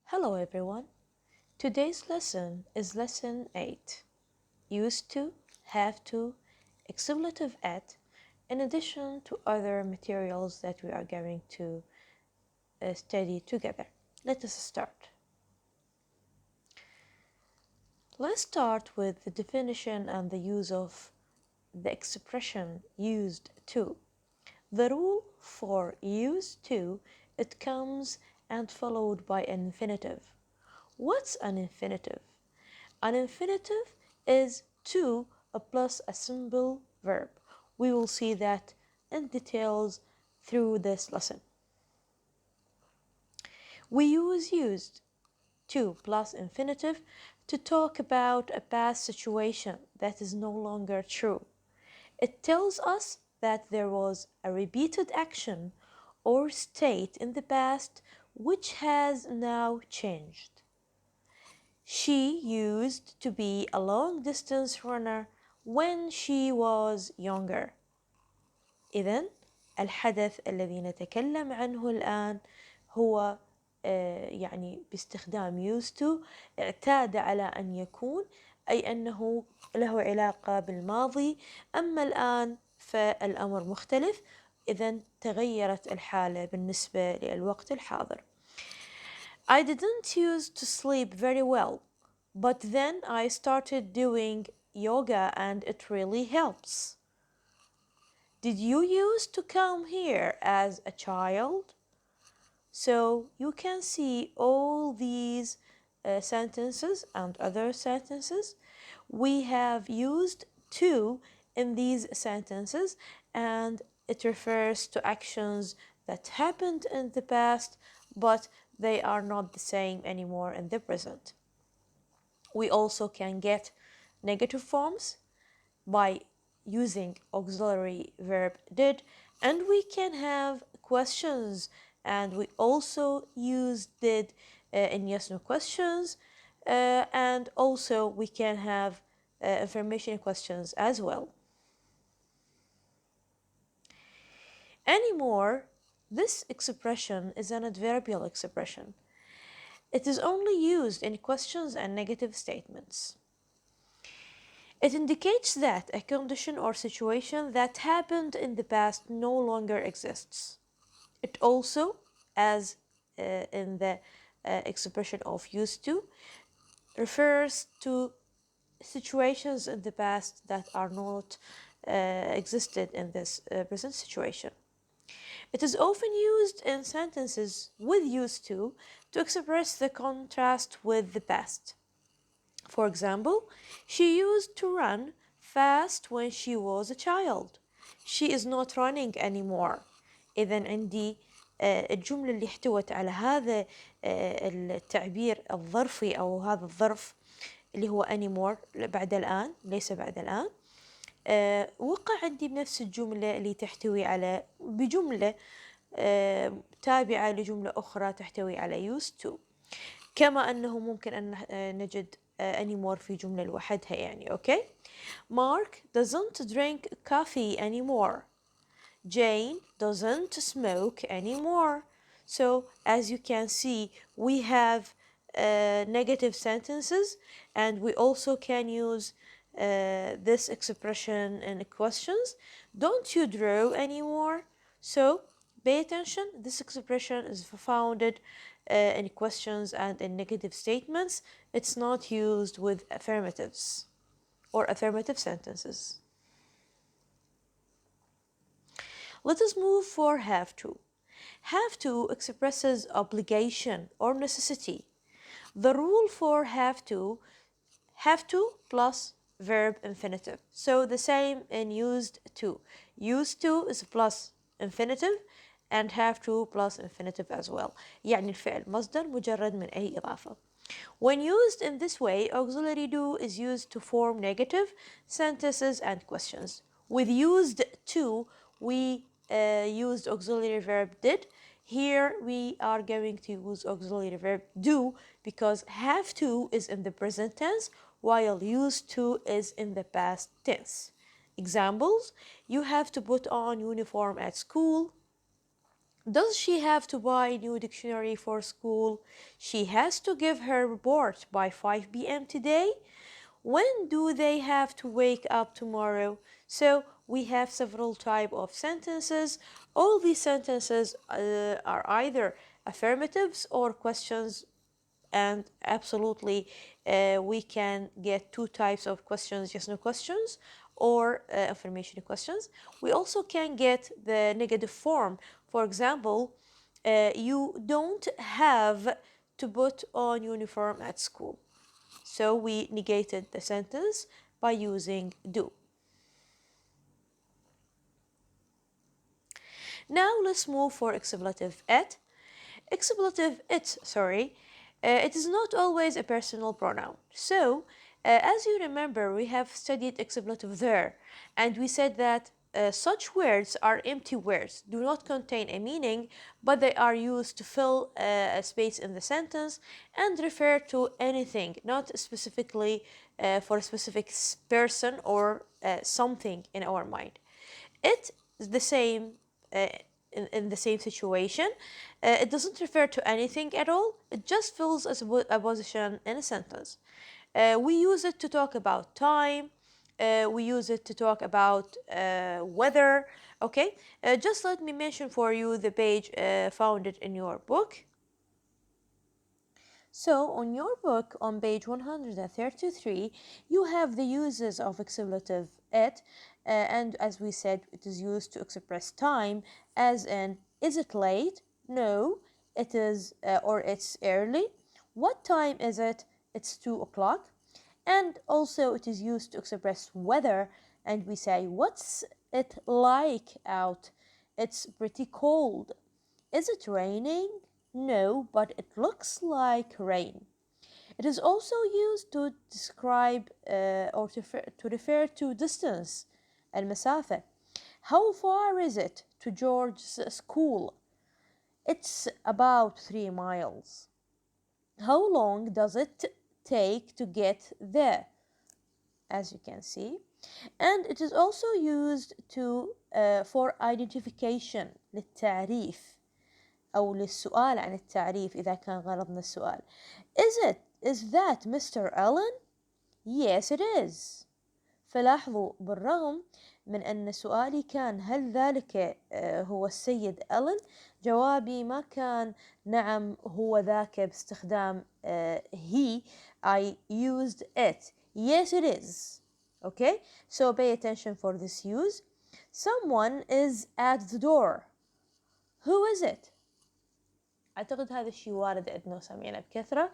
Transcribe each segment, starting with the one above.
Hello everyone. Today's lesson is lesson 8. Used to, have to, expletive at, in addition to other materials that we are going to study together. Let us start. Let's start with the definition and the use of the expression used to. The rule for used to, it comes and followed by an infinitive. What's an infinitive? An infinitive is to plus a simple verb. We will see that in details through this lesson. We use used to plus infinitive to talk about a past situation that is no longer true. It tells us that there was a repeated action or state in the past which has now changed. She used to be a long-distance runner when she was younger. إذن الحدث الذي نتكلم عنه الآن هو يعني باستخدام used to اعتاد على أن يكون أي أنه له علاقة بالماضي. أما الآن فالأمر مختلف، إذن تغيرت الحالة بالنسبة للوقت الحاضر. I didn't used to sleep very well, but then I started doing yoga and it really helps. Did you used to come here as a child? So you can see all these sentences and other sentences. We have used to in these sentences and it refers to actions that happened in the past, but they are not the same anymore in the present. We also can get negative forms by using auxiliary verb did, and we can have questions, and we also use did in yes no questions, and also we can have affirmation questions as well. Anymore, this expression is an adverbial expression. It is only used in questions and negative statements. It indicates that a condition or situation that happened in the past no longer exists. It also, as in the expression of used to, refers to situations in the past that are not existed in this present situation. It is often used in sentences with used to express the contrast with the past. For example, she used to run fast when she was a child. She is not running anymore. إذن عندي الجملة اللي احتوت على هذا التعبير الظرفي أو هذا الظرف اللي هو anymore بعد الآن ليس بعد الآن، وقع عندي بنفس الجملة اللي تحتوي على بجملة تابعة لجملة أخرى تحتوي على used to، كما أنه ممكن أن نجد anymore في جملة لوحدها يعني. okay. Mark doesn't drink coffee anymore. Jane doesn't smoke anymore. So as you can see, we have negative sentences, and we also can use this expression in questions. Don't you draw anymore? So pay attention, this expression is founded in questions and in negative statements. It's not used with affirmatives or affirmative sentences. Let us move for have to. Have to expresses obligation or necessity. The rule for have to plus verb infinitive. So the same in used to. Used to is plus infinitive and have to plus infinitive as well. يعني الفعل مصدر مجرد من أي إضافة. When used in this way, auxiliary do is used to form negative sentences and questions. With used to, we used auxiliary verb did. Here we are going to use auxiliary verb do because have to is in the present tense while used to is in the past tense. Examples: you have to put on uniform at school. Does she have to buy a new dictionary for school? She has to give her report by 5 p.m. today. When do they have to wake up tomorrow? So we have several type of sentences. All these sentences are either affirmatives or questions, and absolutely we can get two types of questions: yes no questions or affirmation questions. We also can get the negative form. For example, you don't have to put on uniform at school, so we negated the sentence by using do. Now let's move for expletive it. Expletive it, sorry, it is not always a personal pronoun. So, as you remember, we have studied expletive there, and we said that such words are empty words, do not contain a meaning, but they are used to fill a space in the sentence and refer to anything, not specifically for a specific person or something in our mind. It is the same uh, in the same situation. It doesn't refer to anything at all. It just fills a position in a sentence. We use it to talk about time. We use it to talk about weather. Okay, just let me mention for you the page found it in your book. So, on your book, on page 133, you have the uses of expletive it, and as we said, it is used to express time, as in, is it late? No, it is, or it's early. What time is it? It's 2 o'clock. And also, it is used to express weather, and we say, what's it like out? It's pretty cold. Is it raining? No, but it looks like rain. It is also used to describe or to refer to distance, المسافة. How far is it to George's school? It's about 3 miles. How long does it take to get there? As you can see. And it is also used to for identification للتعريف أو للسؤال عن التعريف إذا كان غرضنا السؤال. Is that Mr. Allen? Yes, it is. فلاحظوا بالرغم من أن سؤالي كان هل ذلك هو السيد ألن، جوابي ما كان نعم هو ذاك باستخدام he. I used it. Yes, it is. Okay, so pay attention for this use. Someone is at the door. Who is it? أعتقد هذا الشيء وارد عندنا سامعينه بكثرة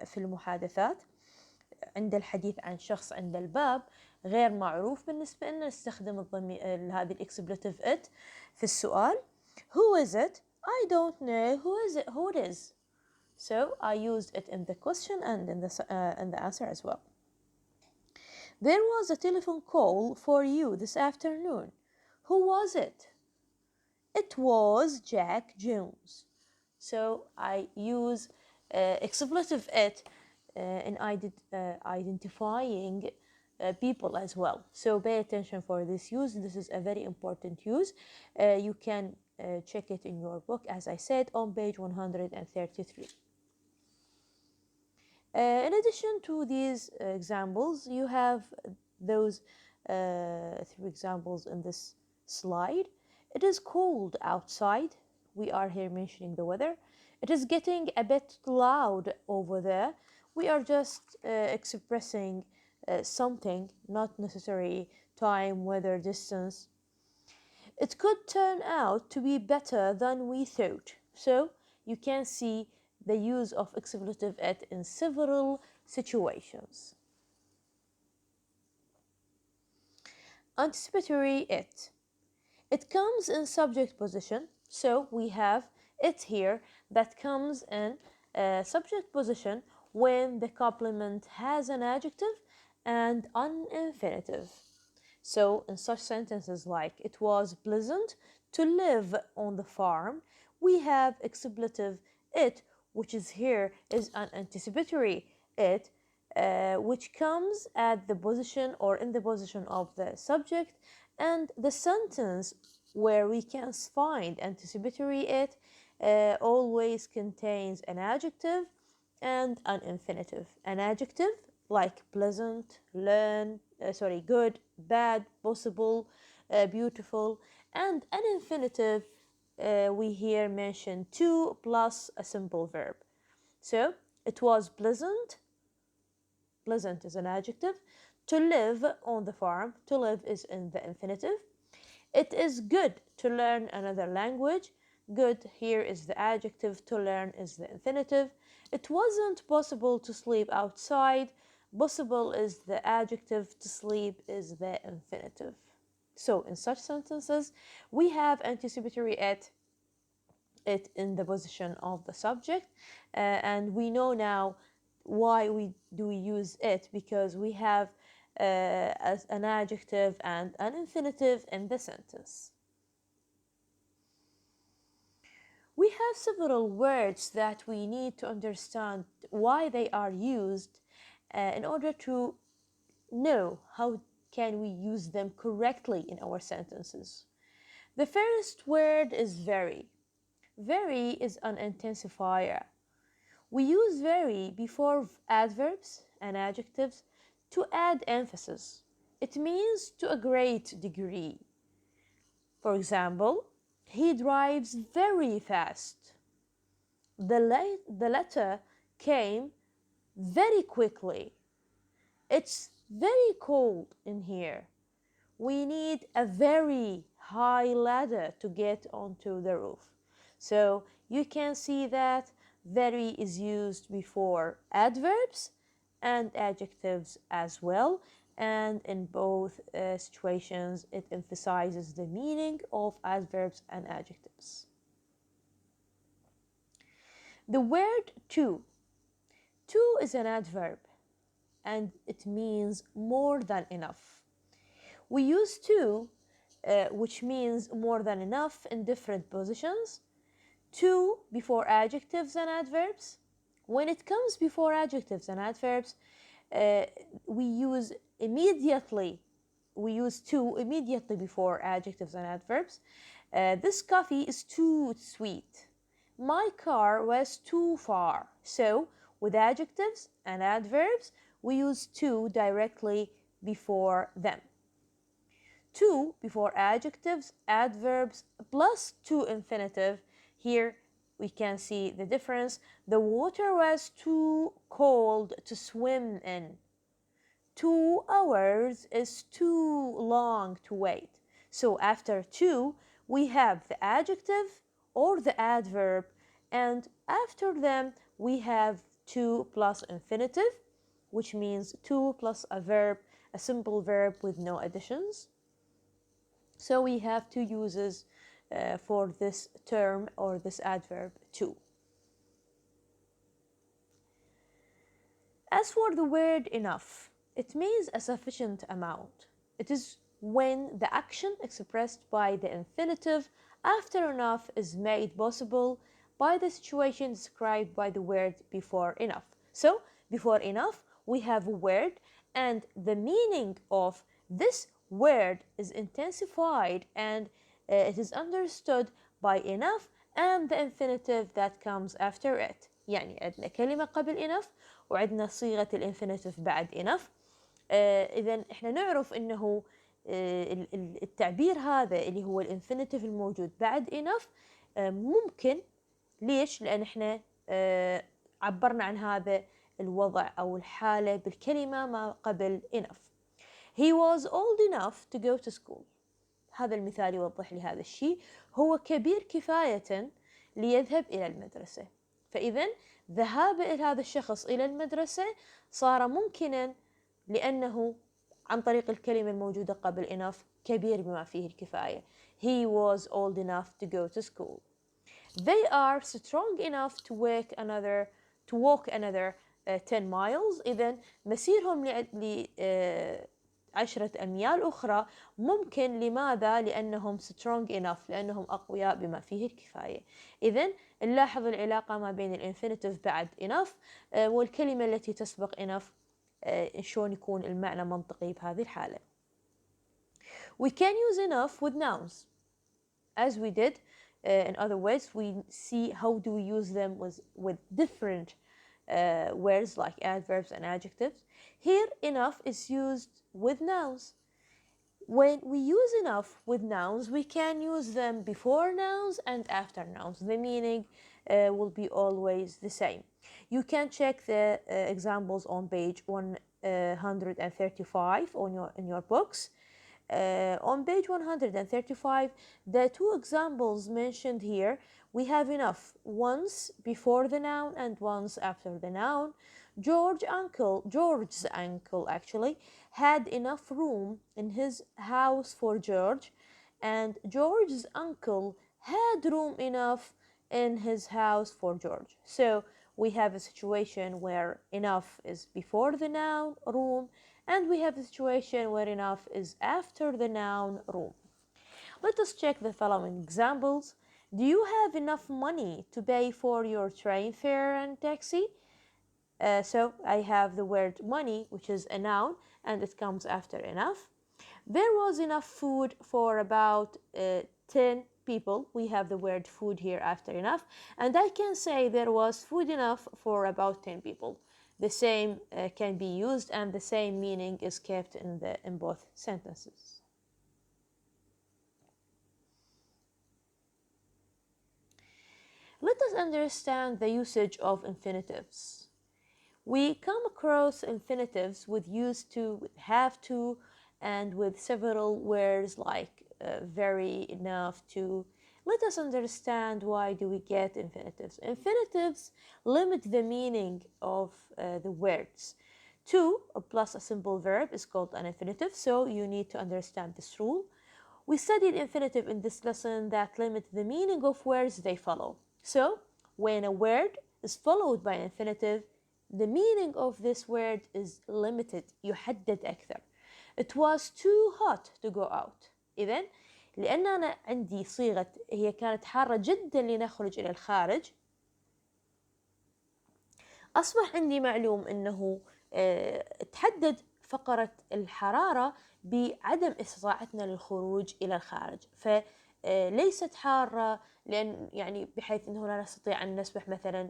في المحادثات. عند الحديث عن شخص عند الباب غير معروف بالنسبة لنا نستخدم الضمير هذه الإكسبلتيف it في السؤال. Who is it? I don't know. Who is it? Who it is? So I used it in the question and in the answer as well. There was a telephone call for you this afternoon. Who was it? It was Jack Jones. So I use expletive it in identifying people as well. So pay attention for this use. This is a very important use. You can check it in your book, as I said, on page 133. In addition to these examples, you have those three examples in this slide. It is cold outside. We are here mentioning the weather. It is getting a bit loud over there. We are just expressing something, not necessarily time, weather, distance. It could turn out to be better than we thought. So you can see the use of expletive it in several situations. Anticipatory it. It comes in subject position, so we have it here that comes in subject position when the complement has an adjective and an infinitive. So in such sentences like it was pleasant to live on the farm, we have expletive it, which is here is an anticipatory it, which comes at the position or in the position of the subject, and the sentence where we can find anticipatory it always contains an adjective and an infinitive. An adjective like pleasant, good, bad, possible, beautiful, and an infinitive we here mention to plus a simple verb. So it was pleasant. Pleasant is an adjective. To live on the farm. To live is in the infinitive. It is good to learn another language. Good here is the adjective. To learn is the infinitive. It wasn't possible to sleep outside. Possible is the adjective. To sleep is the infinitive. So in such sentences, we have anticipatory it in the position of the subject, and we know now why we use it, because we have as an adjective and an infinitive in the sentence. We have several words that we need to understand why they are used in order to know how can we use them correctly in our sentences. The first word is very. Very is an intensifier. We use very before adverbs and adjectives to add emphasis. It means to a great degree. For example, he drives very fast. The letter came very quickly. It's very cold in here. We need a very high ladder to get onto the roof. So you can see that very is used before adverbs and adjectives as well. And in both situations, it emphasizes the meaning of adverbs and adjectives. The word to. To is an adverb and it means more than enough. We use to, which means more than enough, in different positions. To before adjectives and adverbs. When it comes before adjectives and adverbs, we use to immediately before adjectives and adverbs. This coffee is too sweet. My car was too far. So with adjectives and adverbs, we use to directly before them. To before adjectives, adverbs, plus to infinitive. Here we can see the difference. The water was too cold to swim in. 2 hours is too long to wait. So after to, we have the adjective or the adverb, and after them we have to plus infinitive, which means to plus a verb, a simple verb with no additions. So we have two uses for this term or this adverb to. As for the word enough, it means a sufficient amount. It is when the action expressed by the infinitive after enough is made possible by the situation described by the word before enough. So, before enough, we have a word, and the meaning of this word is intensified and it is understood by enough and the infinitive that comes after it. يعني عندنا كلمة قبل enough وعندنا صيغة الانفينيتيف بعد enough. إذا إحنا نعرف إنه التعبير هذا اللي هو الانفينيتيف الموجود بعد enough ممكن. ليش؟ لأن إحنا عبرنا عن هذا الوضع أو الحالة بالكلمة ما قبل enough. He was old enough to go to school. هذا المثال يوضح لي هذا الشيء. هو كبير كفاية ليذهب إلى المدرسة. فإذا ذهاب هذا الشخص إلى المدرسة صار ممكنا لأنه عن طريق الكلمة الموجودة قبل enough كبير بما فيه الكفاية. He was old enough to go to school. They are strong enough to walk another 10 miles. إذا مسيرهم 10 أميال أخرى ممكن. لماذا؟ لأنهم strong enough، لأنهم أقوياء بما فيه الكفاية. إذن نلاحظ العلاقة ما بين الانفينيتيف بعد enough والكلمة التي تسبق enough شلون يكون المعنى منطقي بهذه الحالة. We can use enough with nouns. as we did in other words, we see how do we use them with different words like adverbs and adjectives. Here, enough is used with nouns. When we use enough with nouns, we can use them before nouns and after nouns. The meaning will be always the same. You can check the examples on page 135 in your books. On page 135, the two examples mentioned here, we have enough once before the noun and once after the noun. George's uncle actually had enough room in his house for George, and George's uncle had room enough in his house for George. So we have a situation where enough is before the noun, room, and we have a situation where enough is after the noun, room. Let us check the following examples. Do you have enough money to pay for your train fare and taxi? So I have the word money, which is a noun, and it comes after enough. There was enough food for about 10 people. We have the word food here after enough. And I can say there was food enough for about 10 people. The same can be used, and the same meaning is kept in both sentences. Let us understand the usage of infinitives. We come across infinitives with used to, with have to, and with several words like very, enough, to. Let us understand why do we get infinitives. Infinitives limit the meaning of the words. To plus a simple verb is called an infinitive, so you need to understand this rule. We studied infinitive in this lesson that limit the meaning of words they follow. So when a word is followed by an infinitive, the meaning of this word is limited. يحدد أكثر. It was too hot to go out. إذن لأن أنا عندي صيغة هي كانت حارة جدا لنخرج إلى الخارج، أصبح عندي معلوم أنه تحدد فقرة الحرارة بعدم استطاعتنا للخروج إلى الخارج، فليست حارة لأن يعني بحيث أنه لا نستطيع أن نسبح مثلا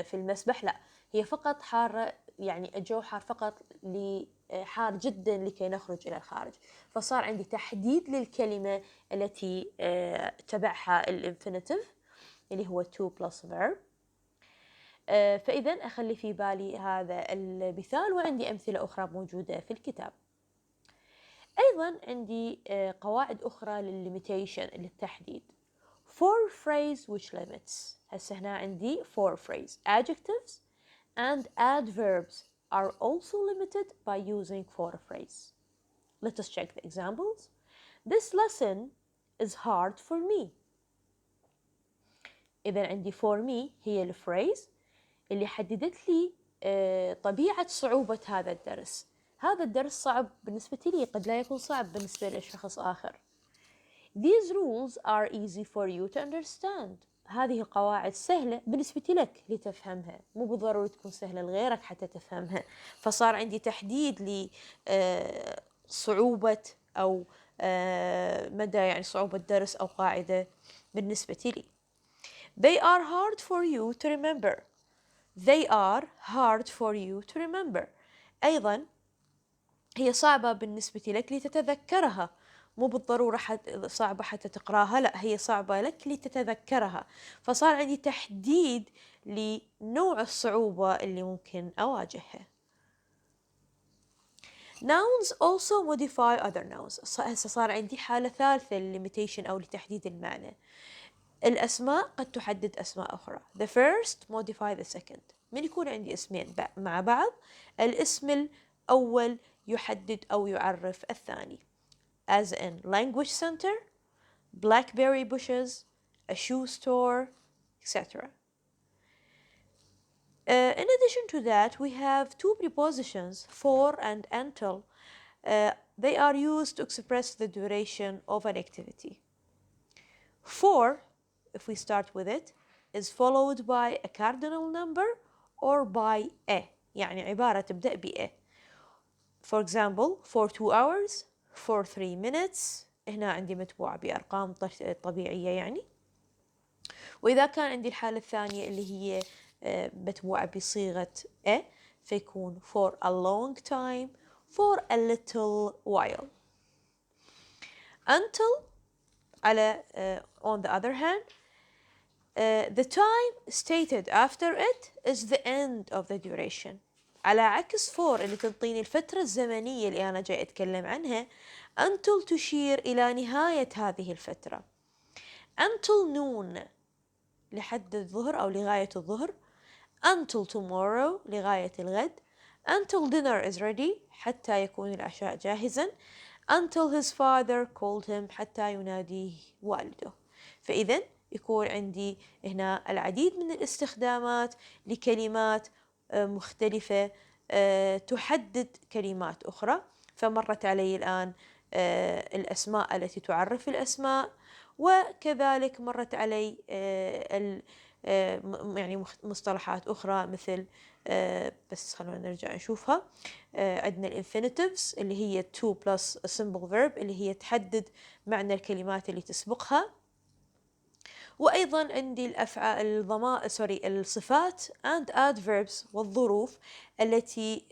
في المسبح، لا، هي فقط حارة يعني الجو حار فقط حار جدا لكي نخرج إلى الخارج. فصار عندي تحديد للكلمة التي تبعها الانفينيتيف اللي هو to plus verb. فإذا أخلي في بالي هذا المثال، وعندي أمثلة أخرى موجودة في الكتاب. أيضا عندي قواعد أخرى للليميتيشن للتحديد. For phrase which limits. هسه هنا عندي for phrase. Adjectives and adverbs are also limited by using for phrase. Let us check the examples. This lesson is hard for me. إذا عندي for me هي الفريز اللي حددت لي طبيعة صعوبة هذا الدرس. هذا الدرس صعب بالنسبة لي، قد لا يكون صعب بالنسبة لشخص آخر. These rules are easy for you to understand. هذه القواعد سهلة بالنسبة لك لتفهمها، مو بالضرورة تكون سهلة لغيرك حتى تفهمها. فصار عندي تحديد لصعوبة أو مدى يعني صعوبة درس أو قاعدة بالنسبة لي. They are hard for you to remember. They are hard for you to remember. أيضا هي صعبة بالنسبة لك لتتذكرها، مو بالضرورة صعبة حتى تقراها، لا، هي صعبة لك لتتذكرها. فصار عندي تحديد لنوع الصعوبة اللي ممكن أواجهها. Nouns also modify other nouns. هسه صار عندي حالة ثالثة للليميتيشن أو لتحديد المعنى. الأسماء قد تحدد أسماء أخرى. The first modify the second. من يكون عندي اسمين مع بعض، الاسم الأول يحدد أو يعرف الثاني. As in language center, blackberry bushes, a shoe store, etc. In addition to that, we have two prepositions, for and until. They are used to express the duration of an activity. For, if we start with it, is followed by a cardinal number or by a، يعني عبارة تبدأ ب a. For example, for 2 hours, for 3 minutes, هنا عندي متبوعة بأرقام طبيعية يعني. وإذا كان عندي الحالة الثانية اللي هي متبوعة بصيغة a، فيكون for a long time, for a little while. Until على on the other hand, the time stated after it is the end of the duration. على عكس for اللي تنطيني الفترة الزمنية اللي أنا جاي أتكلم عنها، until تشير إلى نهاية هذه الفترة. until noon لحد الظهر أو لغاية الظهر. until tomorrow لغاية الغد. until dinner is ready حتى يكون العشاء جاهزا. until his father called him حتى يناديه والده. فإذا يكون عندي هنا العديد من الاستخدامات لكلمات مختلفة تحدد كلمات أخرى. فمرت علي الآن الأسماء التي تعرف الأسماء، وكذلك مرت علي يعني مصطلحات أخرى مثل بس خلونا نرجع نشوفها. عندنا الانفينيتيفز اللي هي to plus a simple verb اللي هي تحدد معنى الكلمات اللي تسبقها. وأيضا عندي الصفات and adverbs والظروف التي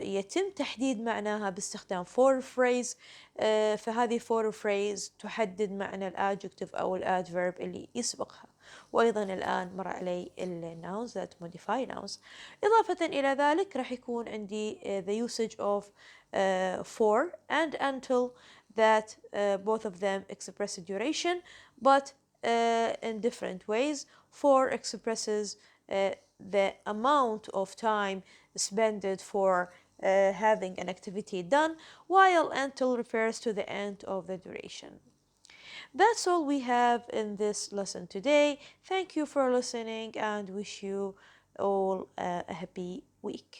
يتم تحديد معناها باستخدام for phrase. فهذه for phrase تحدد معنى الadjective أو الadverb اللي يسبقها. وأيضا الآن مر علي nouns that modify nouns. إضافة إلى ذلك راح يكون عندي the usage of for and until that both of them express a duration but in different ways. For expresses the amount of time spent for having an activity done, while until refers to the end of the duration. That's all we have in this lesson today. Thank you for listening and wish you all a happy week.